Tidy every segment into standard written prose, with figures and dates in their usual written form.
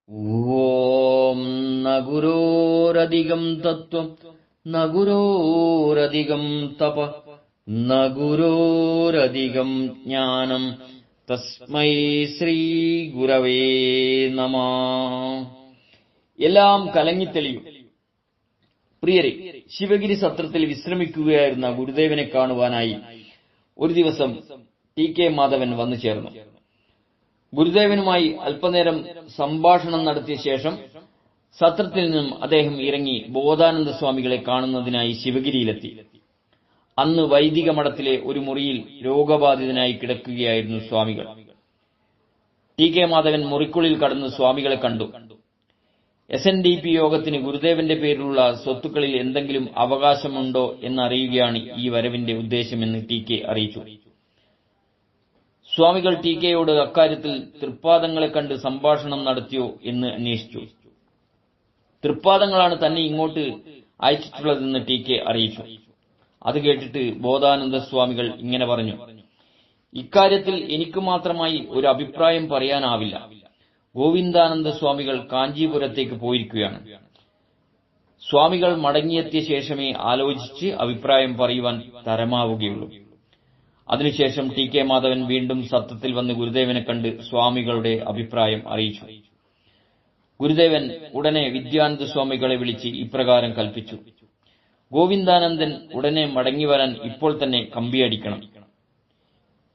ഓം ന ഗുരോരധികം തത്വം ന ഗുരോരധികം തപ ന ഗുരോരധികം ജ്ഞാനം തസ്മൈ ശ്രീ ഗുരവേ നമഃ. എല്ലാം കലങ്ങിത്തെളിയും. പ്രിയരെ, ശിവഗിരി സത്രത്തിൽ വിശ്രമിക്കുകയായിരുന്ന ഗുരുദേവനെ കാണുവാനായി ഒരു ദിവസം ടി കെ മാധവൻ വന്നു ചേർന്നു. ഗുരുദേവനുമായി അല്പനേരം സംഭാഷണം നടത്തിയ ശേഷം സത്രത്തിൽ നിന്നും അദ്ദേഹം ഇറങ്ങി ബോധാനന്ദ സ്വാമികളെ കാണുന്നതിനായി ശിവഗിരിയിലെത്തി. അന്ന് വൈദിക മഠത്തിലെ ഒരു മുറിയിൽ രോഗബാധിതനായി കിടക്കുകയായിരുന്നു സ്വാമികൾ. ടി കെ മാധവൻ മുറിക്കുള്ളിൽ കടന്ന് സ്വാമികളെ കണ്ടു. SNDP യോഗത്തിന് ഗുരുദേവന്റെ പേരിലുള്ള സ്വത്തുക്കളിൽ എന്തെങ്കിലും അവകാശമുണ്ടോ എന്നറിയുകയാണ് ഈ വരവിന്റെ ഉദ്ദേശമെന്ന് ടി കെ അറിയിച്ചു. സ്വാമികൾ ടി കെയോട് അക്കാര്യത്തിൽ തൃപ്പാദങ്ങളെ കണ്ട് സംഭാഷണം നടത്തിയോ എന്ന് അന്വേഷിച്ചു. തൃപ്പാദങ്ങളാണ് തന്നെ ഇങ്ങോട്ട് അയച്ചിട്ടുള്ളതെന്ന് ടി കെ അറിയിച്ചു. അത് കേട്ടിട്ട് ബോധാനന്ദ സ്വാമികൾ ഇങ്ങനെ പറഞ്ഞു: ഇക്കാര്യത്തിൽ എനിക്ക് മാത്രമായി ഒരു അഭിപ്രായം പറയാനാവില്ല. ഗോവിന്ദാനന്ദ സ്വാമികൾ കാഞ്ചീപുരത്തേക്ക് പോയിരിക്കുകയാണ്. സ്വാമികൾ മടങ്ങിയെത്തിയ ശേഷമേ ആലോചിച്ച് അഭിപ്രായം പറയുവാൻ തരമാവുകയുള്ളൂ. അതിനുശേഷം ടി കെ മാധവൻ വീണ്ടും സത്രത്തിൽ വന്ന് ഗുരുദേവനെ കണ്ട് സ്വാമികളുടെ അഭിപ്രായം അറിയിച്ചു. ഗുരുദേവൻ ഉടനെ വിദ്യാനന്ദ സ്വാമികളെ വിളിച്ച് ഇപ്രകാരം കൽപ്പിച്ചു: ഗോവിന്ദാനന്ദൻ ഉടനെ മടങ്ങിവരാൻ ഇപ്പോൾ തന്നെ കമ്പിയടിക്കണം.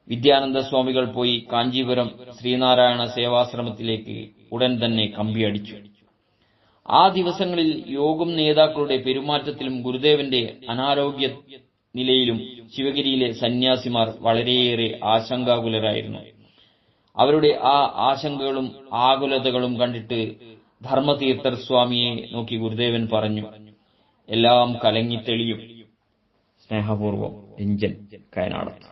വിദ്യാനന്ദ സ്വാമികൾ പോയി കാഞ്ചീപുരം ശ്രീനാരായണ സേവാശ്രമത്തിലേക്ക് ഉടൻ തന്നെ കമ്പിയടിച്ചു. ആ ദിവസങ്ങളിൽ യോഗം നേതാക്കളുടെ പെരുമാറ്റത്തിലും ഗുരുദേവന്റെ അനാരോഗ്യ നിലയിലും ശിവഗിരിയിലെ സന്യാസിമാർ വളരെയേറെ ആശങ്കാകുലരായിരുന്നു. അവരുടെ ആ ആശങ്കകളും ആകുലതകളും കണ്ടിട്ട് ധർമ്മതീർത്ഥർ സ്വാമിയെ നോക്കി ഗുരുദേവൻ പറഞ്ഞു: എല്ലാം കലങ്ങിത്തെളിയും. സ്നേഹപൂർവ്വം രഞ്ജൻ കയനാടത്ത്.